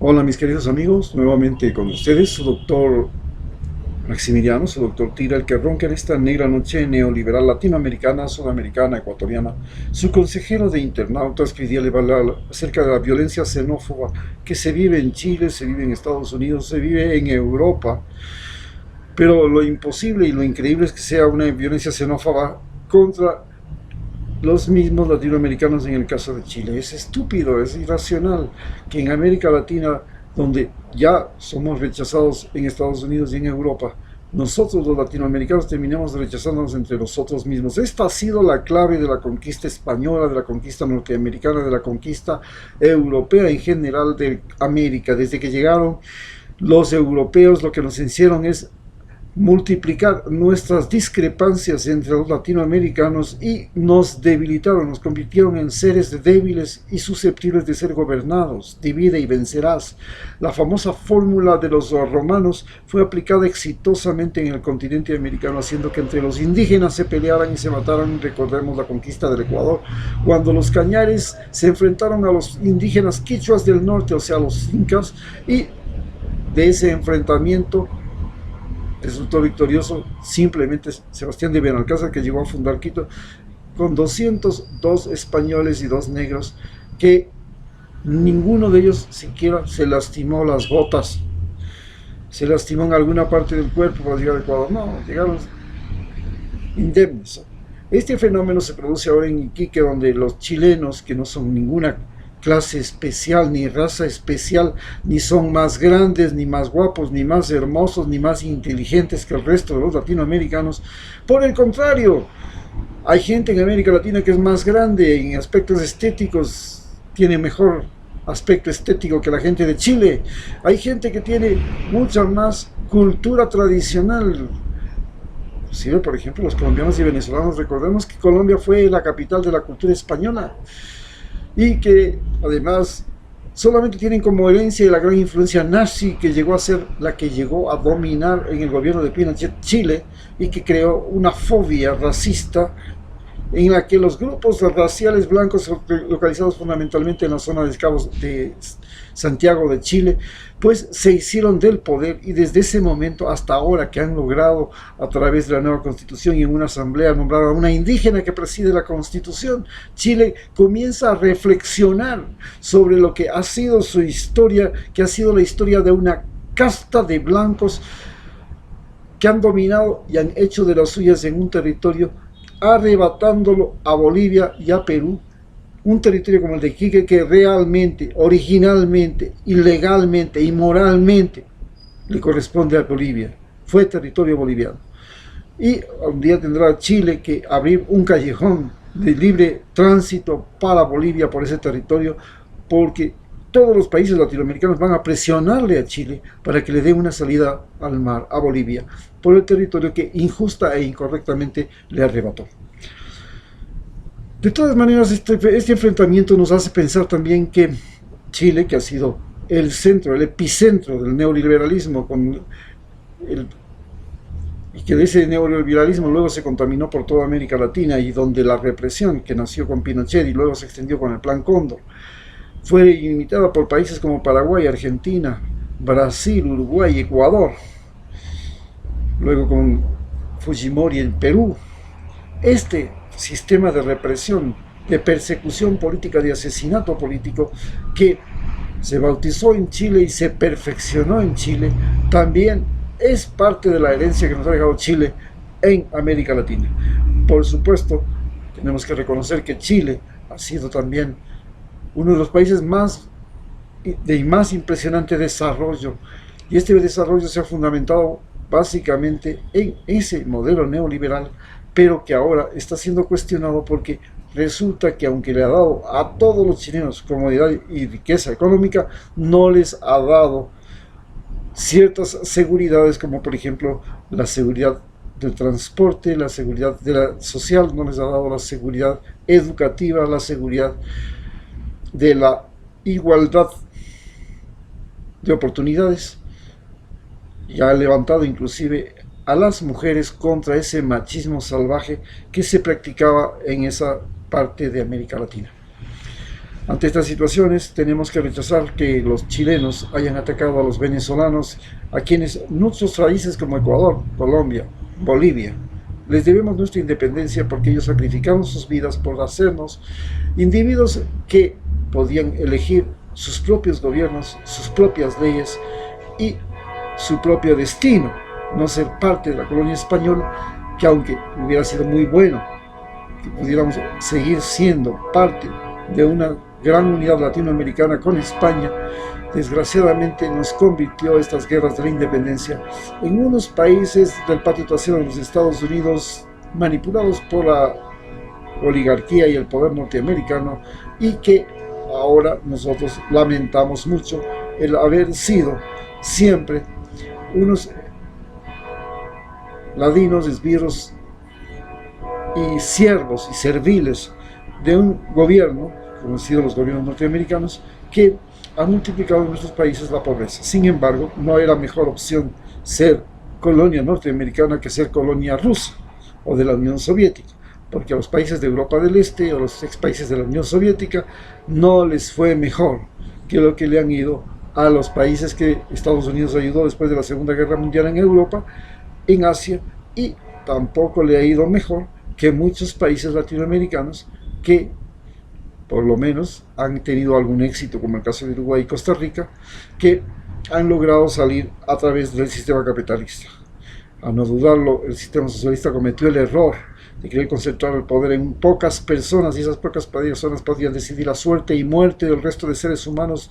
Hola mis queridos amigos, nuevamente con ustedes, su doctor Maximiliano, su doctor Tira, el que ronca en esta negra noche neoliberal latinoamericana, sudamericana, ecuatoriana, su consejero de internautas que hoy día le va a hablar acerca de la violencia xenófoba que se vive en Chile, se vive en Estados Unidos, se vive en Europa, pero lo imposible y lo increíble es que sea una violencia xenófoba contra los mismos latinoamericanos en el caso de Chile. Es estúpido, es irracional que en América Latina, donde ya somos rechazados en Estados Unidos y en Europa, nosotros los latinoamericanos terminamos rechazándonos entre nosotros mismos. Esta ha sido la clave de la conquista española, de la conquista norteamericana, de la conquista europea en general de América. Desde que llegaron los europeos, lo que nos hicieron es multiplicar nuestras discrepancias entre los latinoamericanos y nos debilitaron, nos convirtieron en seres débiles y susceptibles de ser gobernados. Divide y vencerás. La famosa fórmula de los romanos fue aplicada exitosamente en el continente americano, haciendo que entre los indígenas se pelearan y se mataran. Recordemos la conquista del Ecuador, cuando los cañares se enfrentaron a los indígenas quichuas del norte, o sea, los incas, y de ese enfrentamiento resultó victorioso simplemente Sebastián de Benalcázar, que llegó a fundar Quito con 202 españoles y 2 negros, que ninguno de ellos siquiera se lastimó las botas, se lastimó en alguna parte del cuerpo para llegar a Ecuador. No, llegaron indemnes. Este fenómeno se produce ahora en Iquique, donde los chilenos, que no son ninguna clase especial, ni raza especial, ni son más grandes, ni más guapos, ni más hermosos, ni más inteligentes que el resto de los latinoamericanos. Por el contrario, hay gente en América Latina que es más grande en aspectos estéticos, tiene mejor aspecto estético que la gente de Chile. Hay gente que tiene mucha más cultura tradicional. Sí, por ejemplo, los colombianos y venezolanos, recordemos que Colombia fue la capital de la cultura española, y que además solamente tienen como herencia la gran influencia nazi, que llegó a ser la que llegó a dominar en el gobierno de Pinochet Chile, y que creó una fobia racista en la que los grupos raciales blancos localizados fundamentalmente en la zona de Santiago de Chile, pues se hicieron del poder, y desde ese momento hasta ahora que han logrado a través de la nueva constitución y en una asamblea nombrar a una indígena que preside la constitución, Chile comienza a reflexionar sobre lo que ha sido su historia, que ha sido la historia de una casta de blancos que han dominado y han hecho de las suyas en un territorio, arrebatándolo a Bolivia y a Perú, un territorio como el de Iquique que realmente, originalmente, ilegalmente y moralmente le corresponde a Bolivia, fue territorio boliviano. Y un día tendrá Chile que abrir un callejón de libre tránsito para Bolivia por ese territorio, porque todos los países latinoamericanos van a presionarle a Chile para que le dé una salida al mar, a Bolivia, por el territorio que injusta e incorrectamente le arrebató. De todas maneras, este enfrentamiento nos hace pensar también que Chile, que ha sido el centro, el epicentro del neoliberalismo, y que de ese neoliberalismo luego se contaminó por toda América Latina, y donde la represión que nació con Pinochet y luego se extendió con el Plan Cóndor fue imitada por países como Paraguay, Argentina, Brasil, Uruguay, Ecuador, luego con Fujimori en Perú. Este sistema de represión, de persecución política, de asesinato político, que se bautizó en Chile y se perfeccionó en Chile, también es parte de la herencia que nos ha dejado Chile en América Latina. Por supuesto, tenemos que reconocer que Chile ha sido también uno de los países más impresionante desarrollo, y este desarrollo se ha fundamentado básicamente en ese modelo neoliberal, pero que ahora está siendo cuestionado porque resulta que, aunque le ha dado a todos los chilenos comodidad y riqueza económica, no les ha dado ciertas seguridades, como por ejemplo la seguridad del transporte, la seguridad social, no les ha dado la seguridad educativa, la seguridad de la igualdad de oportunidades, y ha levantado inclusive a las mujeres contra ese machismo salvaje que se practicaba en esa parte de América Latina. Ante estas situaciones tenemos que rechazar que los chilenos hayan atacado a los venezolanos, a quienes nuestros países como Ecuador, Colombia, Bolivia, les debemos nuestra independencia porque ellos sacrificaron sus vidas por hacernos individuos que podían elegir sus propios gobiernos, sus propias leyes y su propio destino, no ser parte de la colonia española, que aunque hubiera sido muy bueno que pudiéramos seguir siendo parte de una gran unidad latinoamericana con España, desgraciadamente nos convirtió estas guerras de la independencia en unos países del patio trasero de los Estados Unidos, manipulados por la oligarquía y el poder norteamericano, y que ahora nosotros lamentamos mucho el haber sido siempre unos ladinos, esbirros y siervos y serviles de un gobierno, como han sido los gobiernos norteamericanos, que han multiplicado en nuestros países la pobreza. Sin embargo, no era mejor opción ser colonia norteamericana que ser colonia rusa o de la Unión Soviética, porque a los países de Europa del Este o los ex países de la Unión Soviética no les fue mejor que lo que le han ido a los países que Estados Unidos ayudó después de la Segunda Guerra Mundial en Europa, en Asia, y tampoco le ha ido mejor que muchos países latinoamericanos que por lo menos han tenido algún éxito, como el caso de Uruguay y Costa Rica, que han logrado salir a través del sistema capitalista. A no dudarlo, el sistema socialista cometió el error de querer concentrar el poder en pocas personas, y esas pocas personas podían decidir la suerte y muerte del resto de seres humanos,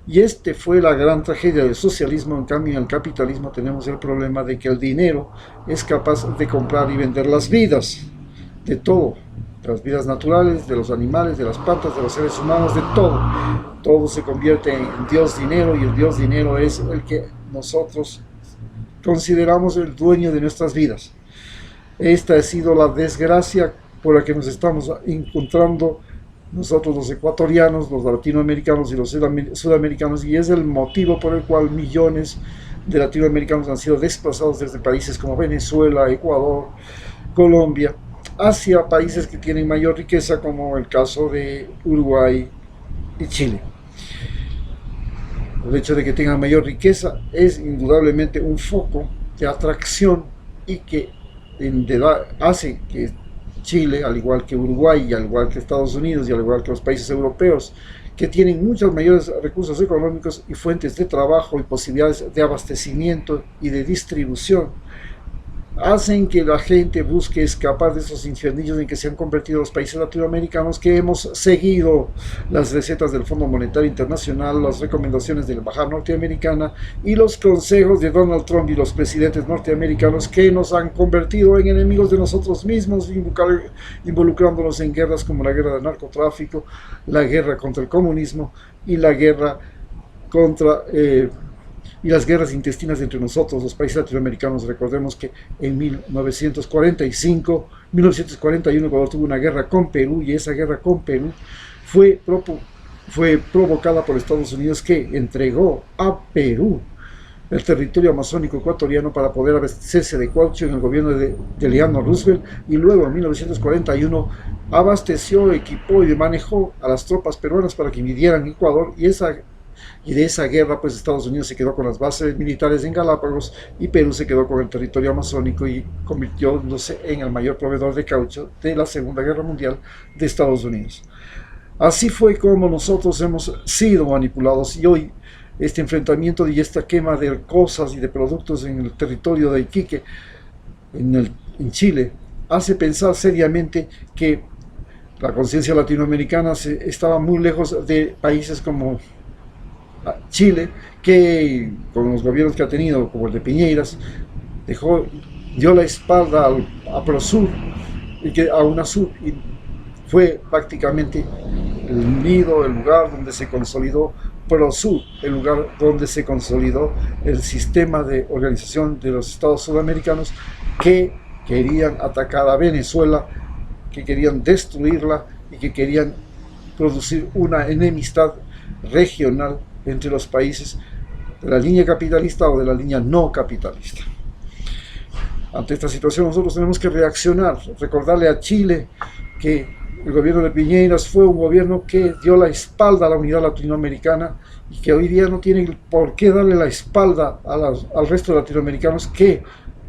y este fue la gran tragedia del socialismo. En cambio, en el capitalismo tenemos el problema de que el dinero es capaz de comprar y vender las vidas de todo, de las vidas naturales, de los animales, de las plantas, de los seres humanos, de todo. Todo se convierte en Dios dinero, y el Dios dinero es el que nosotros consideramos el dueño de nuestras vidas. Esta ha sido la desgracia por la que nos estamos encontrando nosotros los ecuatorianos, los latinoamericanos y los sudamericanos, y es el motivo por el cual millones de latinoamericanos han sido desplazados desde países como Venezuela, Ecuador, Colombia, hacia países que tienen mayor riqueza, como el caso de Uruguay y Chile. El hecho de que tengan mayor riqueza es indudablemente un foco de atracción, y que hace que Chile, al igual que Uruguay, y al igual que Estados Unidos, y al igual que los países europeos, que tienen muchos mayores recursos económicos y fuentes de trabajo y posibilidades de abastecimiento y de distribución, hacen que la gente busque escapar de esos infernillos en que se han convertido los países latinoamericanos, que hemos seguido las recetas del Fondo Monetario Internacional, las recomendaciones de la Embajada norteamericana y los consejos de Donald Trump y los presidentes norteamericanos, que nos han convertido en enemigos de nosotros mismos, involucrándonos en guerras como la guerra del narcotráfico, la guerra contra el comunismo y la guerra contra y las guerras intestinas entre nosotros, los países latinoamericanos. Recordemos que en 1941 Ecuador tuvo una guerra con Perú, y esa guerra con Perú fue provocada por Estados Unidos, que entregó a Perú el territorio amazónico ecuatoriano para poder abastecerse de caucho en el gobierno de Eleanor Roosevelt, y luego en 1941 abasteció, equipó y manejó a las tropas peruanas para que invadieran Ecuador, y de esa guerra pues Estados Unidos se quedó con las bases militares en Galápagos, y Perú se quedó con el territorio amazónico, y convirtiéndose en el mayor proveedor de caucho de la Segunda Guerra Mundial de Estados Unidos. Así fue como nosotros hemos sido manipulados, y hoy este enfrentamiento y esta quema de cosas y de productos en el territorio de Iquique, en Chile, hace pensar seriamente que la conciencia latinoamericana estaba muy lejos de países como Chile, que con los gobiernos que ha tenido, como el de Piñeras, dio la espalda a Prosur, a UNASUR, y fue prácticamente el nido, el lugar donde se consolidó Prosur, el lugar donde se consolidó el sistema de organización de los estados sudamericanos, que querían atacar a Venezuela, que querían destruirla, y que querían producir una enemistad regional entre los países de la línea capitalista o de la línea no capitalista. Ante esta situación nosotros tenemos que reaccionar, recordarle a Chile que El gobierno de Piñeras fue un gobierno que dio la espalda a la unidad latinoamericana y que hoy día no tiene por qué darle la espalda al resto de latinoamericanos, que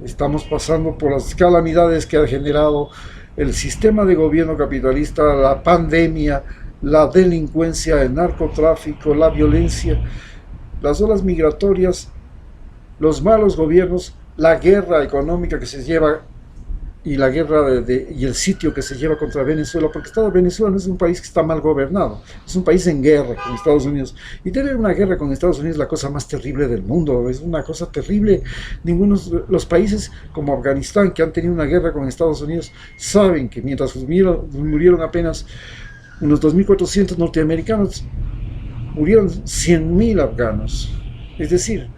estamos pasando por las calamidades que ha generado el sistema de gobierno capitalista, la pandemia, la delincuencia, el narcotráfico, la violencia, las olas migratorias, los malos gobiernos, la guerra económica que se lleva y la guerra y el sitio que se lleva contra Venezuela, porque Venezuela no es un país que está mal gobernado, es un país en guerra con Estados Unidos, y tener una guerra con Estados Unidos es la cosa más terrible del mundo, es una cosa terrible. Ninguno de los países como Afganistán, que han tenido una guerra con Estados Unidos, saben que mientras murieron apenas unos 2.400 norteamericanos, murieron 100.000 afganos, es decir,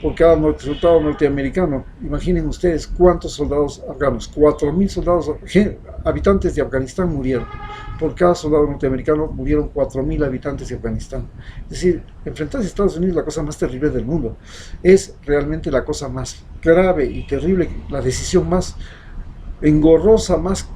por cada soldado norteamericano. Imaginen ustedes cuántos soldados afganos, 4.000 soldados, habitantes de Afganistán murieron. Por cada soldado norteamericano murieron 4.000 habitantes de Afganistán. Es decir, enfrentarse a Estados Unidos es la cosa más terrible del mundo. Es realmente la cosa más grave y terrible, la decisión más engorrosa, más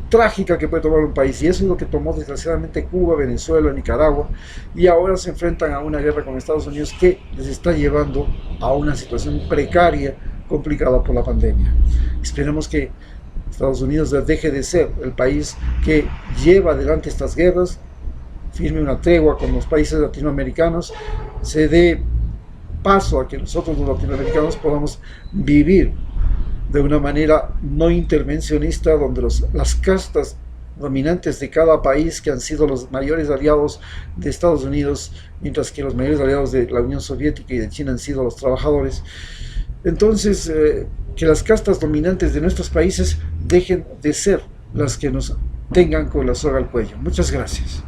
trágica que puede tomar un país, y eso es lo que tomó desgraciadamente Cuba, Venezuela, Nicaragua, y ahora se enfrentan a una guerra con Estados Unidos que les está llevando a una situación precaria, complicada por la pandemia. Esperemos que Estados Unidos deje de ser el país que lleva adelante estas guerras, firme una tregua con los países latinoamericanos, se dé paso a que nosotros los latinoamericanos podamos vivir de una manera no intervencionista, donde las castas dominantes de cada país, que han sido los mayores aliados de Estados Unidos, mientras que los mayores aliados de la Unión Soviética y de China han sido los trabajadores. Entonces, que las castas dominantes de nuestros países dejen de ser las que nos tengan con la soga al cuello. Muchas gracias.